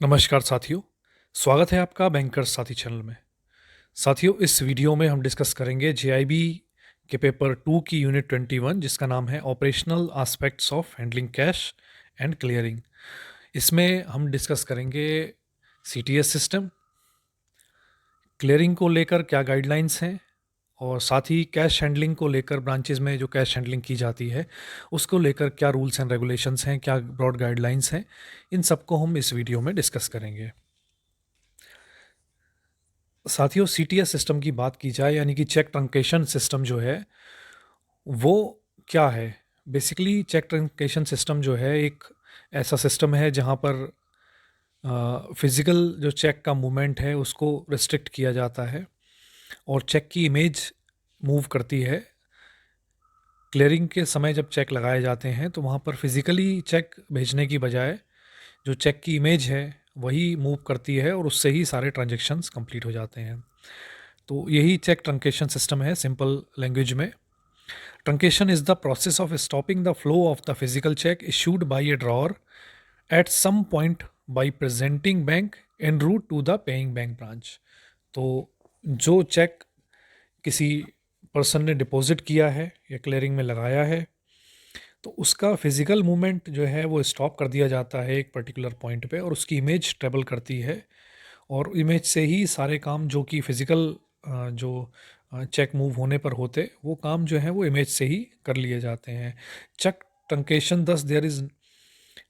नमस्कार साथियों, स्वागत है आपका बैंकर्स साथी चैनल में। साथियों, इस वीडियो में हम डिस्कस करेंगे जेआईबी के पेपर 2 की यूनिट 21 जिसका नाम है operational aspects of handling cash and clearing. इसमें हम डिस्कस करेंगे सीटीएस सिस्टम, क्लियरिंग को लेकर क्या गाइडलाइंस हैं और साथ ही कैश हैंडलिंग को लेकर ब्रांचेस में जो कैश हैंडलिंग की जाती है उसको लेकर क्या रूल्स एंड रेगुलेशंस हैं, क्या ब्रॉड गाइडलाइंस हैं, इन सबको हम इस वीडियो में डिस्कस करेंगे। साथियों, सीटीएस सिस्टम की बात की जाए यानी कि चेक ट्रंकेशन सिस्टम जो है वो क्या है। बेसिकली चेक ट्रंकेशन सिस्टम जो है एक ऐसा सिस्टम है जहाँ पर फिज़िकल जो चेक का मूवमेंट है उसको रिस्ट्रिक्ट किया जाता है और चेक की इमेज मूव करती है। क्लियरिंग के समय जब चेक लगाए जाते हैं तो वहाँ पर फिज़िकली चेक भेजने की बजाय जो चेक की इमेज है वही मूव करती है और उससे ही सारे ट्रांजेक्शन्स कंप्लीट हो जाते हैं। तो यही चेक ट्रंकेशन सिस्टम है सिंपल लैंग्वेज में। Truncation is the process of stopping the flow of the physical check issued by a drawer at some point by presenting bank en route to the paying bank branch। तो जो check किसी person ने deposit किया है या clearing में लगाया है तो उसका फिज़िकल मूवमेंट जो है वो स्टॉप कर दिया जाता है एक पर्टिकुलर पॉइंट पे और उसकी इमेज ट्रेवल करती है और इमेज से ही सारे काम जो कि फिज़िकल जो चेक मूव होने पर होते वो काम जो है वो इमेज से ही कर लिए जाते हैं। Cheque truncation thus there is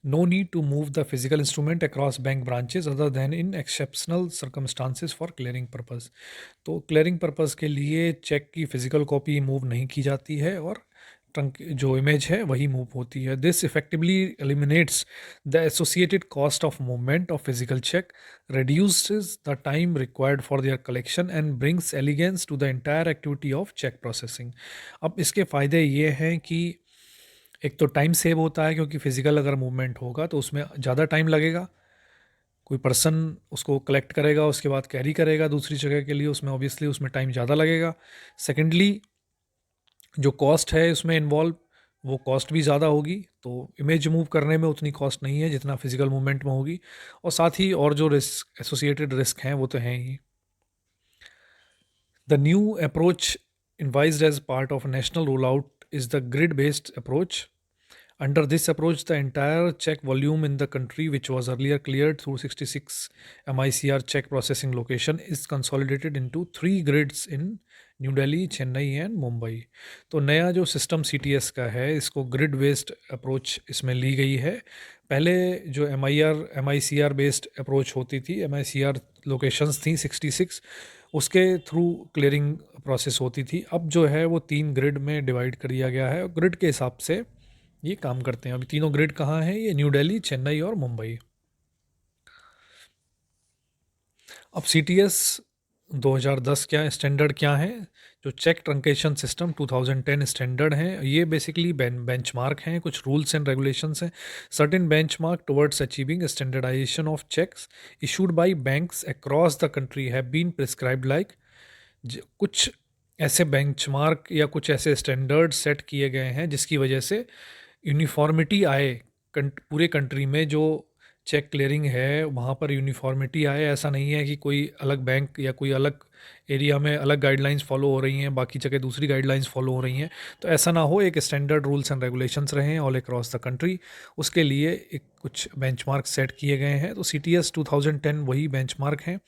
no need to move the physical instrument across bank branches other than in exceptional circumstances for clearing purpose. तो क्लियरिंग पर्पस के लिए चेक की फिजिकल कॉपी मूव नहीं की जाती है और ट्रंक जो इमेज है वही मूव होती है। This effectively eliminates the associated cost of movement of physical cheque, reduces the time required for their collection and brings elegance to the entire activity of check processing। अब इसके फ़ायदे ये हैं कि एक तो टाइम सेव होता है क्योंकि फिज़िकल अगर मूवमेंट होगा तो उसमें ज़्यादा टाइम लगेगा। कोई पर्सन उसको कलेक्ट करेगा उसके बाद कैरी करेगा दूसरी जगह के लिए, उसमें ऑब्वियसली उसमें टाइम ज़्यादा लगेगा। सेकेंडली जो कॉस्ट है उसमें इन्वॉल्व वो कॉस्ट भी ज़्यादा होगी, तो इमेज मूव करने में उतनी कॉस्ट नहीं है जितना फिजिकल मूवमेंट में होगी। और साथ ही और जो रिस्क एसोसिएटेड रिस्क हैं वो तो हैं ही। The new approach envisaged as part of national roll out is the grid based approach. Under this approach, the entire check volume in the country, which was earlier cleared through 66 MICR check processing location, is consolidated into 3 grids in new Delhi, Chennai and Mumbai. तो नया जो system CTS का है इसको grid based approach इसमें ली गई है। पहले जो एमआईसीआर बेस्ड अप्रोच होती थी, एमआईसीआर लोकेशंस थी 66, उसके थ्रू क्लियरिंग प्रोसेस होती थी। अब जो है वो 3 ग्रिड में डिवाइड कर दिया गया है। ग्रिड के हिसाब से ये काम करते हैं। अभी तीनों ग्रिड कहाँ हैं? ये न्यू दिल्ली, चेन्नई और मुंबई। अब सीटीएस 2010 क्या स्टैंडर्ड क्या है? जो चेक ट्रंकेशन सिस्टम 2010 स्टैंडर्ड हैं, ये बेसिकली बेंचमार्क हैं, कुछ रूल्स एंड रेगुलेशंस हैं। Certain benchmark towards achieving standardisation of cheques issued by banks across the country have been prescribed like. कुछ ऐसे बेंचमार्क या कुछ ऐसे स्टैंडर्ड सेट किए गए हैं जिसकी वजह से यूनिफॉर्मिटी आए पूरे कंट्री में। जो चेक क्लियरिंग है वहाँ पर यूनिफॉर्मिटी आए। ऐसा नहीं है कि कोई अलग बैंक या कोई अलग एरिया में अलग गाइडलाइंस फॉलो हो रही हैं, बाकी जगह दूसरी गाइडलाइंस फॉलो हो रही हैं। तो ऐसा ना हो, एक स्टैंडर्ड रूल्स एंड रेगुलेशंस रहें ऑल अक्रॉस द कंट्री। उसके लिए एक कुछ बेंचमार्क सेट किए गए हैं। तो सीटीएस 2010 वही बेंचमार्क हैं।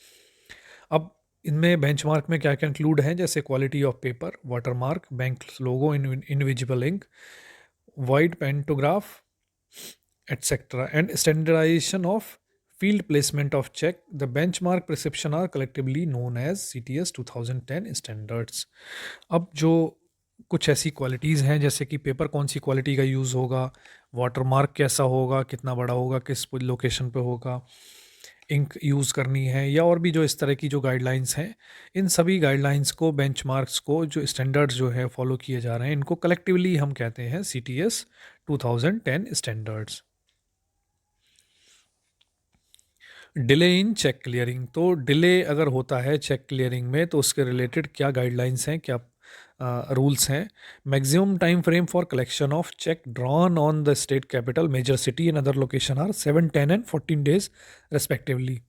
अब इनमें बेंचमार्क में क्या क्या इंक्लूड हैं, जैसे quality of paper, watermark, bank logo in invisible ink, wide pantograph etc. and standardization of field placement of check. The benchmark prescription are collectively known as CTS 2010 standards। अब जो कुछ ऐसी क्वालिटीज़ हैं जैसे कि पेपर कौन सी क्वालिटी का use होगा, वाटरमार्क कैसा होगा, कितना बड़ा होगा, किस लोकेशन पे होगा, इंक यूज़ करनी है, या और भी जो इस तरह की जो गाइडलाइंस हैं, इन सभी गाइडलाइंस को, बेंचमार्क्स को, जो स्टैंडर्ड्स जो है फॉलो किए जा रहे हैं, इनको कलेक्टिवली हम कहते हैं CTS 2010 standards. Delay in cheque clearing. तो डिले अगर होता है चेक क्लियरिंग में तो उसके रिलेटेड क्या गाइडलाइंस हैं, क्या रूल्स हैं। Maximum time frame for collection of cheque drawn on the state capital, major city and other location are 7, 10 and 14 days respectively.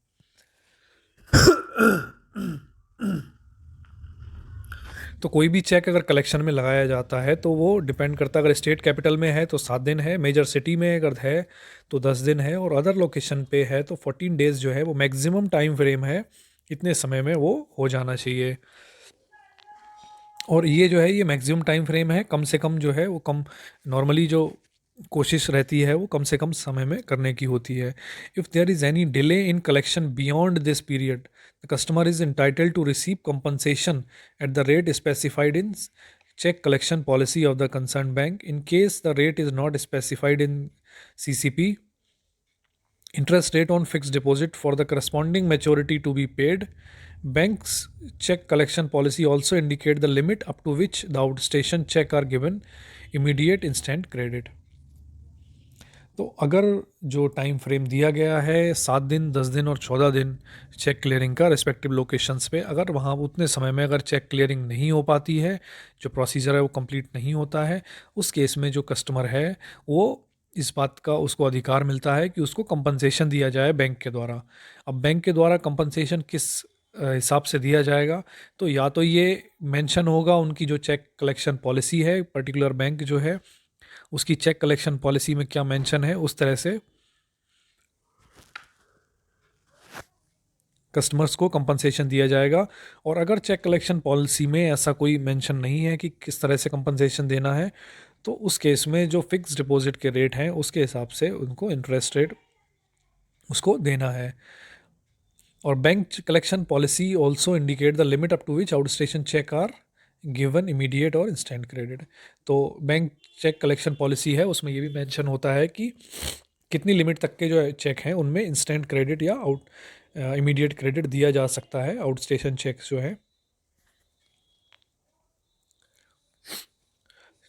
तो कोई भी चेक अगर कलेक्शन में लगाया जाता है तो वो डिपेंड करता है, अगर स्टेट कैपिटल में है तो 7 दिन है, मेजर सिटी में अगर है तो 10 दिन है, और अदर लोकेशन पे है तो 14 days जो है वो मैक्सिमम टाइम फ्रेम है, इतने समय में वो हो जाना चाहिए। और ये जो है ये मैक्सिमम टाइम फ्रेम है, कम से कम जो है वो कम, नॉर्मली जो कोशिश रहती है वो कम से कम समय में करने की होती है। If there is any delay in collection beyond this period, the customer is entitled to receive compensation at the rate specified in check collection policy of the concerned bank. In case the rate is not specified in CCP, interest rate on fixed deposit for the corresponding maturity to be paid. Banks check collection policy also indicate the limit up to which the outstation check are given immediate instant credit. तो अगर जो time frame दिया गया है 7 दिन, 10 दिन और 14 दिन चेक क्लियरिंग का रिस्पेक्टिव लोकेशंस पे, अगर वहाँ उतने समय में अगर चेक क्लियरिंग नहीं हो पाती है, जो प्रोसीजर है वो कंप्लीट नहीं होता है, उस केस में जो कस्टमर है वो इस बात का उसको अधिकार मिलता है कि उसको कंपनसेशन दिया जाए बैंक के द्वारा। अब बैंक के द्वारा कंपनसेशन किस हिसाब से दिया जाएगा, तो या तो ये मेंशन होगा उनकी जो चेक कलेक्शन पॉलिसी है, पर्टिकुलर बैंक जो है उसकी चेक कलेक्शन पॉलिसी में क्या मेंशन है उस तरह से कस्टमर्स को कंपनसेशन दिया जाएगा। और अगर चेक कलेक्शन पॉलिसी में ऐसा कोई मेंशन नहीं है कि किस तरह से कंपनसेशन देना है, तो उस केस में जो फिक्स डिपॉजिट के रेट हैं उसके हिसाब से उनको इंटरेस्ट रेट उसको देना है। और bank collection policy also indicate the limit up to which outstation cheque are given immediate और इंस्टेंट क्रेडिट। तो बैंक चेक कलेक्शन पॉलिसी है उसमें ये भी मेंशन होता है कि कितनी लिमिट तक के जो चेक हैं उनमें इंस्टेंट क्रेडिट या इमीडिएट क्रेडिट दिया जा सकता है, आउट स्टेशन चेक्स जो है।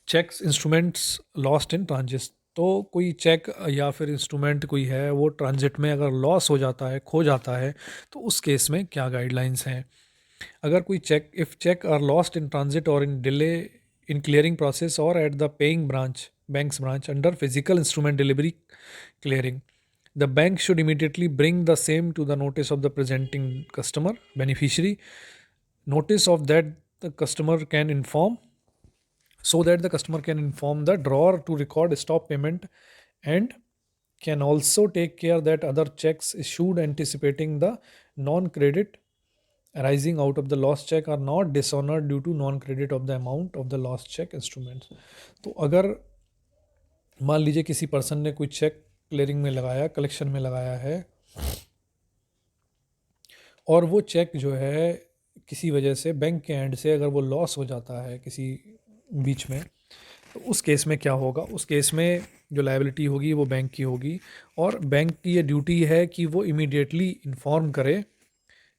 Cheques instruments lost in transit, तो कोई चेक या फिर इंस्ट्रूमेंट कोई है वो ट्रांजिट में अगर लॉस हो जाता है, खो जाता है, तो उस केस में क्या गाइडलाइंस हैं। अगर कोई cheque, if cheque are lost in transit और in delay in clearing process or at the paying branch, bank's branch under physical instrument delivery clearing, the bank should immediately bring the same to the notice of the presenting customer beneficiary, notice of that the customer can inform, so that the customer can inform the drawer to record stop payment, and can also take care that other checks issued anticipating the non credit arising out of the lost check are not dishonored due to non credit of the amount of the lost check instruments। तो अगर मान लीजिए किसी person ने कोई cheque clearing में लगाया, collection में लगाया है, और वो चेक जो है किसी वजह से बैंक के एंड से अगर वो लॉस हो जाता है किसी बीच में, तो उस केस में क्या होगा, उस केस में जो लायबिलिटी होगी वो बैंक की होगी, और बैंक की ये ड्यूटी है कि वो इमीडिएटली इन्फॉर्म करे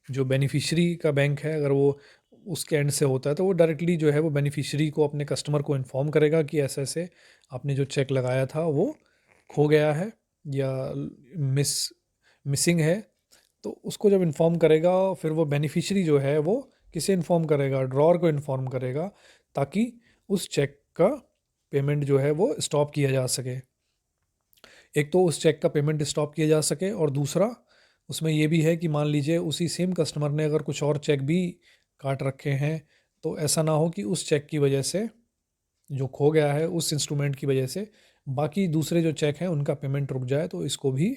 जो बेनिफिशियरी का बैंक है, अगर वो उसके एंड से होता है तो वो डायरेक्टली जो है वो बेनिफिशियरी को, अपने कस्टमर को इन्फॉर्म करेगा कि ऐसे ऐसे आपने जो चेक लगाया था वो खो गया है या मिसिंग है। तो उसको जब इन्फॉर्म करेगा फिर वो बेनिफिशियरी जो है वो किसे इन्फॉर्म करेगा, ड्रॉर को इन्फॉर्म करेगा, ताकि उस चेक का पेमेंट जो है वो स्टॉप किया जा सके। एक तो उस चेक का पेमेंट स्टॉप किया जा सके, और दूसरा उसमें ये भी है कि मान लीजिए उसी सेम कस्टमर ने अगर कुछ और चेक भी काट रखे हैं, तो ऐसा ना हो कि उस चेक की वजह से जो खो गया है उस इंस्ट्रूमेंट की वजह से बाकी दूसरे जो चेक हैं उनका पेमेंट रुक जाए, तो इसको भी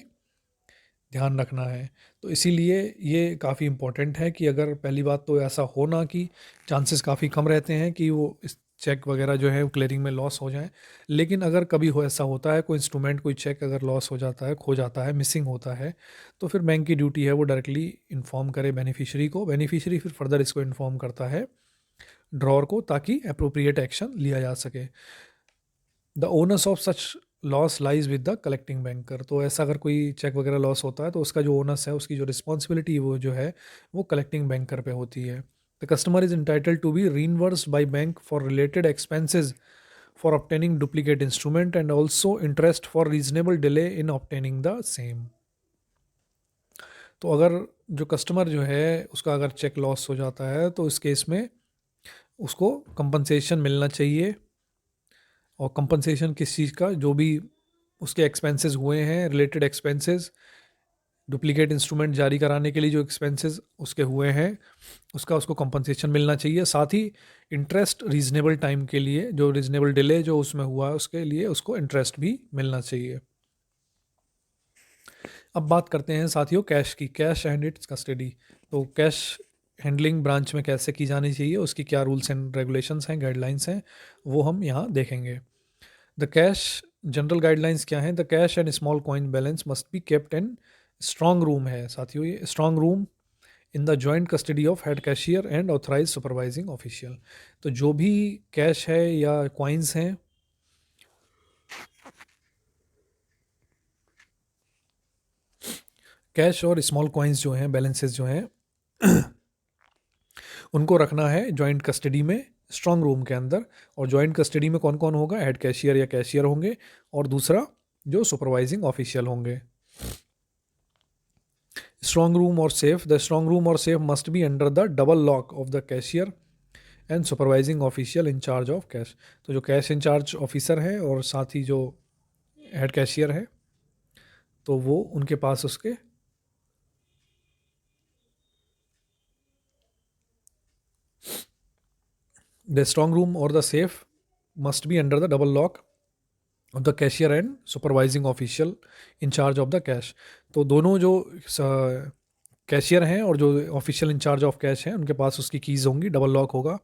ध्यान रखना है। तो इसीलिए ये काफ़ी इम्पोर्टेंट है कि अगर पहली बात तो ऐसा हो ना, कि चांसेस काफ़ी कम रहते हैं कि वो इस चेक वगैरह जो है वो क्लियरिंग में लॉस हो जाए, लेकिन अगर कभी हो ऐसा होता है कोई इंस्ट्रूमेंट, कोई चेक अगर लॉस हो जाता है, खो जाता है, मिसिंग होता है, तो फिर बैंक की ड्यूटी है वो डायरेक्टली इन्फॉर्म करे बेनिफिशियरी को, बेनिफिशियरी फिर फर्दर इसको इन्फॉर्म करता है ड्रॉर को, ताकि अप्रोप्रिएट एक्शन लिया जा सके। The owners of such loss lies with the collecting banker, तो ऐसा अगर कोई चेक वगैरह लॉस होता है तो उसका जो ओनर्स है, उसकी जो रिस्पॉन्सिबिलिटी वो जो है वो कलेक्टिंग बैंकर पे होती है। The customer is entitled to be reimbursed by bank for related expenses for obtaining duplicate instrument and also interest for reasonable delay in obtaining the same. तो अगर जो कस्टमर जो है उसका अगर चेक लॉस हो जाता है तो इस केस में उसको कंपनसेशन मिलना चाहिए। और कंपनसेशन किस चीज़ का, जो भी उसके एक्सपेंसेस हुए हैं, रिलेटेड एक्सपेंसेस, डुप्लीकेट इंस्ट्रूमेंट जारी कराने के लिए जो एक्सपेंसेस उसके हुए हैं, उसका उसको कंपनसेशन मिलना चाहिए। साथ ही इंटरेस्ट रीजनेबल टाइम के लिए, जो रीजनेबल डिले जो उसमें हुआ है उसके लिए उसको इंटरेस्ट भी मिलना चाहिए। अब बात करते हैं साथियों कैश की, कैश एंड इट्स कस्टडी। तो कैश हैंडलिंग ब्रांच में कैसे की जानी चाहिए, उसकी क्या रूल्स एंड रेगुलेशंस हैं, गाइडलाइंस हैं, वो हम यहाँ देखेंगे। द कैश जनरल गाइडलाइंस क्या हैं? The cash and small coin balance must be kept in strong room है साथियों, ये strong room in the joint custody of head cashier and authorise supervising official. तो जो भी कैश है या कॉइन्स हैं, कैश और स्मॉल कॉइन्स जो हैं, बैलेंसेस जो हैं, उनको रखना है जॉइंट कस्टडी में, स्ट्रॉन्ग रूम के अंदर। और जॉइंट कस्टडी में कौन कौन होगा? हेड कैशियर या कैशियर होंगे, और दूसरा जो सुपरवाइजिंग ऑफिशियल होंगे। स्ट्रॉन्ग रूम और सेफ, द स्ट्रॉन्ग रूम और safe must be under the double lock of the cashier and supervising official in charge of cash. तो जो कैश इन चार्ज ऑफिसर है और साथ ही जो हेड कैशियर है, तो वो उनके पास उसके द स्ट्रॉन्ग रूम और the safe must be under the double lock of the cashier and supervising official in charge of the cash. तो दोनों जो कैशियर हैं और जो official in charge of cash हैं, उनके पास उसकी कीज़ होंगी, डबल लॉक होगा।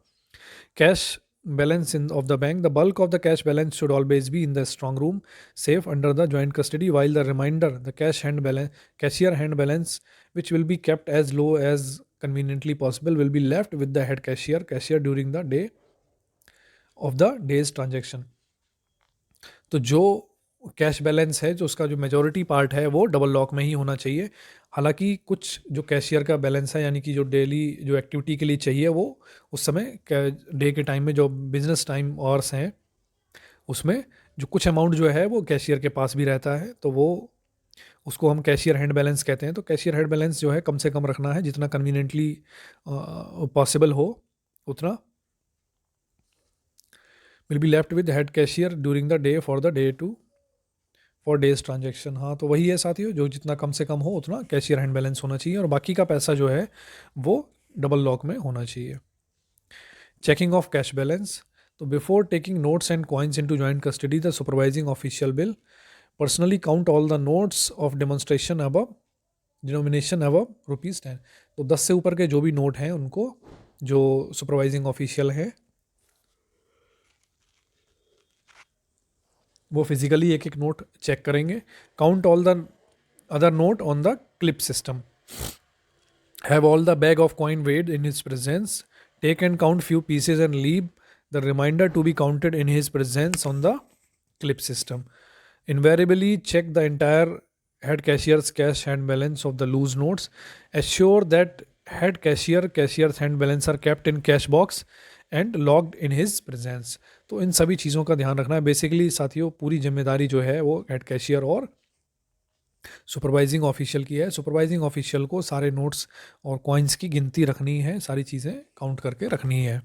Cash balance in of the bank, the bulk of the cash balance should always be in the strong room safe under the joint custody, while the remainder, the cashier hand balance, which will be kept as low as conveniently possible, will be left with the head cashier during the day of the day's transaction। तो जो cash balance है, जो उसका जो majority part है, वो double lock में ही होना चाहिए। हालांकि कुछ जो कैशियर का बैलेंस है, यानी कि जो डेली जो एक्टिविटी के लिए चाहिए, वो उस समय डे के टाइम में जो बिजनेस टाइम आवर्स हैं, उसमें जो कुछ अमाउंट जो है वो कैशियर के पास भी रहता है, तो वो उसको हम कैशियर हैंड बैलेंस कहते हैं। तो कैशियर हैंड बैलेंस जो है कम से कम रखना है, जितना कन्वीनियंटली पॉसिबल हो उतना। Will be left with head cashier during the day for days transaction. हाँ, तो वही है साथियों, जो जितना कम से कम हो उतना कैशियर हैंड बैलेंस होना चाहिए, और बाकी का पैसा जो है वो डबल लॉक में होना चाहिए। चेकिंग ऑफ कैश बैलेंस, तो before taking notes and coins into joint custody, the supervising official will personally count all the notes of demonstration above denomination above ₹10। तो 10 से ऊपर के जो भी नोट हैं, उनको जो सुपरवाइजिंग ऑफिशियल है वो फिजिकली एक एक नोट चेक करेंगे। Count all the other note on the clip system, have all the bag of coin weighed in his presence, take and count few pieces and leave the reminder to be counted in his presence on the clip system. Invariably check the entire head cashier's cash hand balance of the loose notes. Assure that cashier's hand balance are kept in cash box and logged in his presence। तो इन सभी चीज़ों का ध्यान रखना है। Basically साथियों, पूरी जिम्मेदारी जो है वो हेड कैशियर और सुपरवाइजिंग ऑफिशियल की है। सुपरवाइजिंग ऑफिशियल को सारे नोट्स और कॉइन्स की गिनती रखनी है, सारी चीज़ें काउंट करके रखनी है।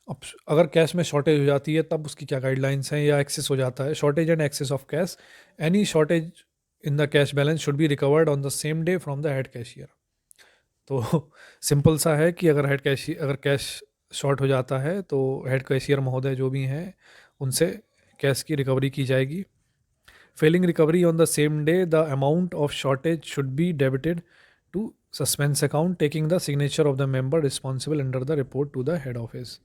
अब अगर कैश में शॉर्टेज हो जाती है, तब उसकी क्या गाइडलाइंस हैं, या एक्सेस हो जाता है, shortage and excess of cash, any shortage in the cash balance should be recovered on the same day from the head cashier. तो सिंपल सा है कि अगर कैश शॉर्ट हो जाता है, तो हेड कैशियर महोदय जो भी हैं, उनसे कैश की रिकवरी की जाएगी। Failing recovery on the same day, the amount of shortage should be debited to suspense account, taking the signature of the member responsible under the report to the head office.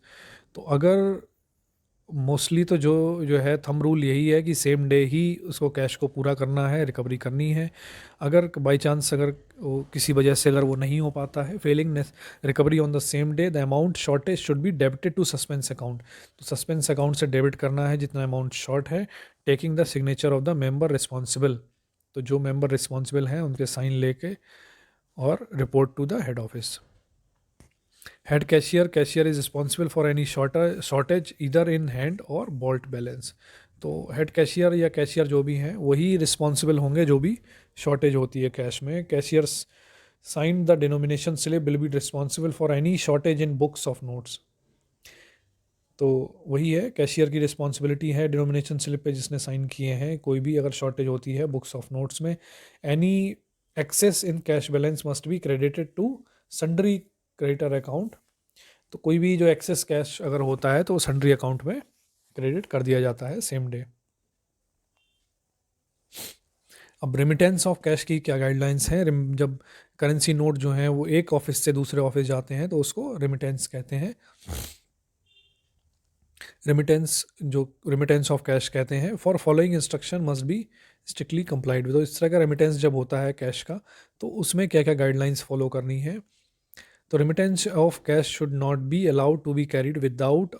तो अगर mostly तो जो जो है thumb rule यही है कि same day ही उसको कैश को पूरा करना है, रिकवरी करनी है। अगर बाई चांस अगर किसी वजह से अगर वो नहीं हो पाता है, failing recovery on the same day, the amount shortage should be debited to suspense account. तो सस्पेंस अकाउंट से डेबिट करना है जितना अमाउंट शॉर्ट है, taking the signature of the member responsible. तो जो मेंबर रिस्पॉन्सिबल हैं उनके साइन लेके और report to the head office. Head cashier is responsible for any shortage either in hand और वॉल्ट बैलेंस। तो हेड कैशियर या कैशियर जो भी हैं वही रिस्पॉन्सिबल होंगे जो भी शॉर्टेज होती है कैश में। Cashiers signed the denomination slip will be responsible for any shortage in books of notes. तो वही है, कैशियर की रिस्पॉन्सिबिलिटी है डिनोमिनेशन स्लिप पे जिसने साइन किए हैं, कोई भी अगर शॉर्टेज होती है बुक्स ऑफ नोट्स में, any excess in cash balance must be credited to sundry creditor account. तो कोई भी जो एक्सेस कैश अगर होता है तो सन्ड्री अकाउंट में क्रेडिट कर दिया जाता है सेम डे। अब रेमिटेंस ऑफ कैश की क्या गाइडलाइंस हैं? जब करेंसी नोट जो हैं वो एक ऑफिस से दूसरे ऑफिस जाते हैं तो उसको रेमिटेंस कहते हैं। रेमिटेंस ऑफ कैश कहते हैं। For following instruction must be strictly complied with. तो इस तरह का रेमिटेंस जब होता है कैश का तो उसमें क्या क्या गाइडलाइंस फॉलो करनी है? तो remittance of cash should not be allowed to be carried without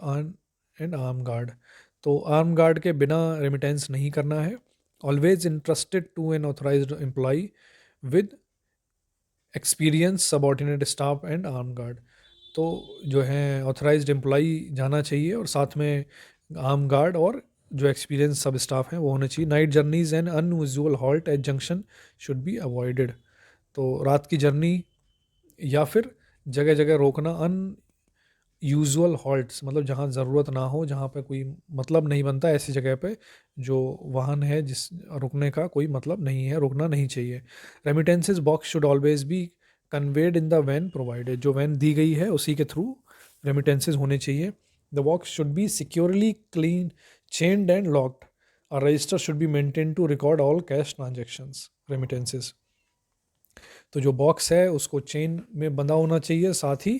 an arm guard. तो आर्म गार्ड के बिना रेमिटेंस नहीं करना है। Always interested to an authorised employ with experience subordinate staff and arm guard. तो जो है ऑथराइज्ड एम्प्लॉई जाना चाहिए और साथ में आर्म गार्ड और जो एक्सपीरियंस सब स्टाफ हैं वो होने चाहिए। Night journeys and unusual halt at junction should be avoided. तो रात की जर्नी या फिर जगह जगह रोकना, यूजुअल हॉल्ट्स मतलब जहाँ ज़रूरत ना हो, जहाँ पे कोई मतलब नहीं बनता, ऐसी जगह पे जो वाहन है जिस रुकने का कोई मतलब नहीं है, रुकना नहीं चाहिए। Remittances box should always be conveyed in the van provided. जो वैन दी गई है उसी के थ्रू रेमिटेंसेस होने चाहिए। The box should be securely clean chained and locked. A register should be maintain to record all cash transactions remittances. तो जो बॉक्स है उसको चेन में बंधा होना चाहिए, साथ ही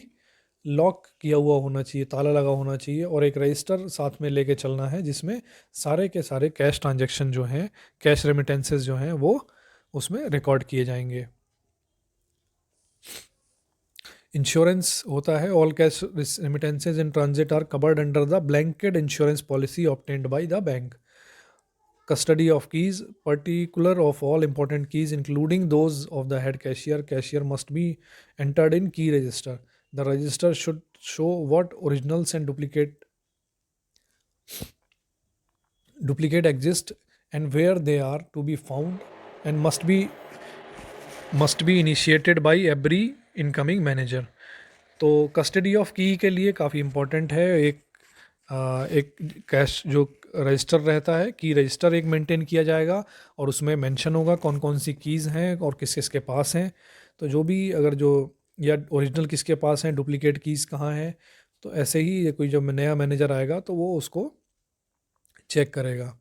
लॉक किया हुआ होना चाहिए, ताला लगा होना चाहिए, और एक रजिस्टर साथ में लेके चलना है जिसमें सारे के सारे कैश ट्रांजेक्शन जो हैं, कैश रेमिटेंसेस जो हैं वो उसमें रिकॉर्ड किए जाएंगे। इंश्योरेंस होता है। All cash remittances in transit are covered under the blanket insurance policy obtained by the bank. Custody of keys, particular of all important keys including those of the head cashier must be entered in key register. The register should show what originals and duplicate exist and where they are to be found, and must be initiated by every incoming manager. तो custody of की के लिए काफ़ी important है। एक cash जो register रहता है, की रजिस्टर एक मेंटेन किया जाएगा और उसमें मेंशन होगा कौन कौन सी कीज़ हैं और किस किस के पास हैं। तो जो भी अगर जो या ओरिजिनल किसके पास हैं, डुप्लीकेट कीज़ कहाँ हैं, तो ऐसे ही कोई जब नया मैनेजर आएगा तो वो उसको चेक करेगा।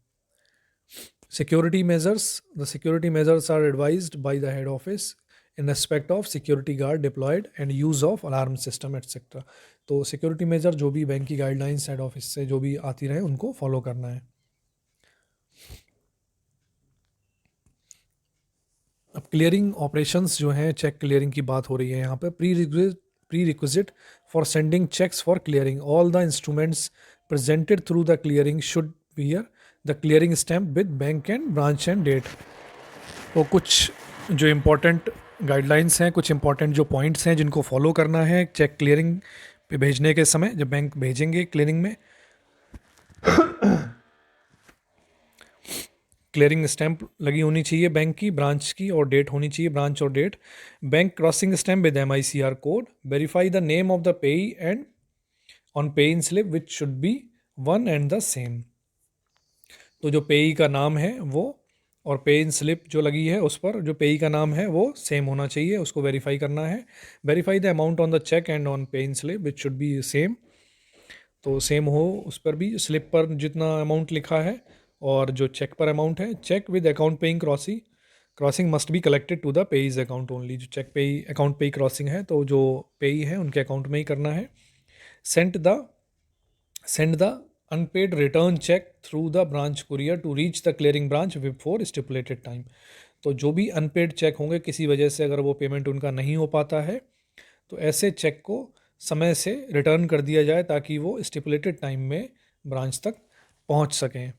Security measures, the security measures are advised by the head office in respect of security guard deployed and use of alarm system etc. तो सिक्योरिटी मेजर जो भी बैंक की गाइडलाइंस हेड ऑफिस से जो भी आती रहे उनको फॉलो करना है। अब क्लियरिंग ऑपरेशंस जो हैं, चेक क्लियरिंग की बात हो रही है यहाँ पे। Prerequisite for sending cheques for clearing, all the instruments presented through the clearing should bear the clearing stamp with bank and branch and date. तो कुछ जो इम्पोर्टेंट गाइडलाइंस हैं, कुछ इंपॉर्टेंट जो पॉइंट्स हैं जिनको फॉलो करना है चेक क्लियरिंग पे भेजने के समय, जब बैंक भेजेंगे क्लियरिंग में। क्लियरिंग स्टैंप लगी होनी चाहिए बैंक की, ब्रांच की, और डेट होनी चाहिए, ब्रांच और date. Bank crossing stamp with MICR code. Verify the name of the payee and on pay in slip which should be one and the same. तो जो पेई का नाम है वो और पे इन स्लिप जो लगी है उस पर जो पेई का नाम है वो सेम होना चाहिए, उसको वेरीफाई करना है। Verify the amount on the cheque and on pay in slip which should be same. तो सेम हो उस पर भी, स्लिप पर जितना अमाउंट लिखा है और जो चेक पर अमाउंट है। Cheque with account paying crossing must be collected to the payee's account only. जो cheque payee account payee crossing है तो जो पेई है उनके अकाउंट में ही करना है। Send the unpaid return cheque through the branch courier to reach the clearing branch before stipulated time. तो जो भी अनपेड चेक होंगे, किसी वजह से अगर वो पेमेंट उनका नहीं हो पाता है तो ऐसे चेक को समय से रिटर्न कर दिया जाए ताकि वो स्टिपुलेटेड टाइम में ब्रांच तक पहुंच सकें।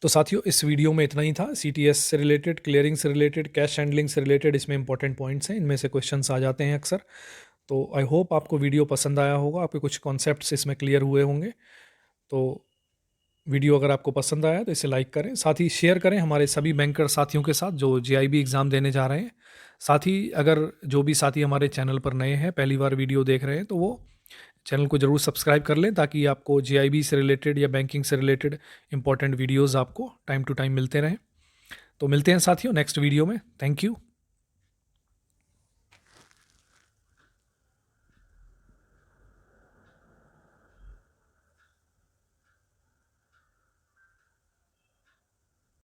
तो साथियों इस वीडियो में इतना ही था। CTS से रिलेटेड, क्लियरिंग से रिलेटेड, कैश हैंडलिंग से रिलेटेड इसमें इंपॉर्टेंट पॉइंट्स हैं, इनमें से क्वेश्चंस आ जाते हैं अक्सर। तो आई होप आपको वीडियो पसंद आया होगा, आपके कुछ कॉन्सेप्ट्स इसमें क्लियर हुए होंगे। तो वीडियो अगर आपको पसंद आया तो इसे लाइक करें, साथ ही शेयर करें हमारे सभी बैंकर साथियों के साथ जो जीआईबी एग्ज़ाम देने जा रहे हैं। साथ ही अगर जो भी साथी हमारे चैनल पर नए हैं, पहली बार वीडियो देख रहे हैं, तो वो चैनल को ज़रूर सब्सक्राइब कर लें ताकि आपको जीआईबी से रिलेटेड या बैंकिंग से रिलेटेड इंपॉर्टेंट वीडियोज़ आपको टाइम टू टाइम मिलते रहें। तो मिलते हैं साथियों नेक्स्ट वीडियो में। Thank you.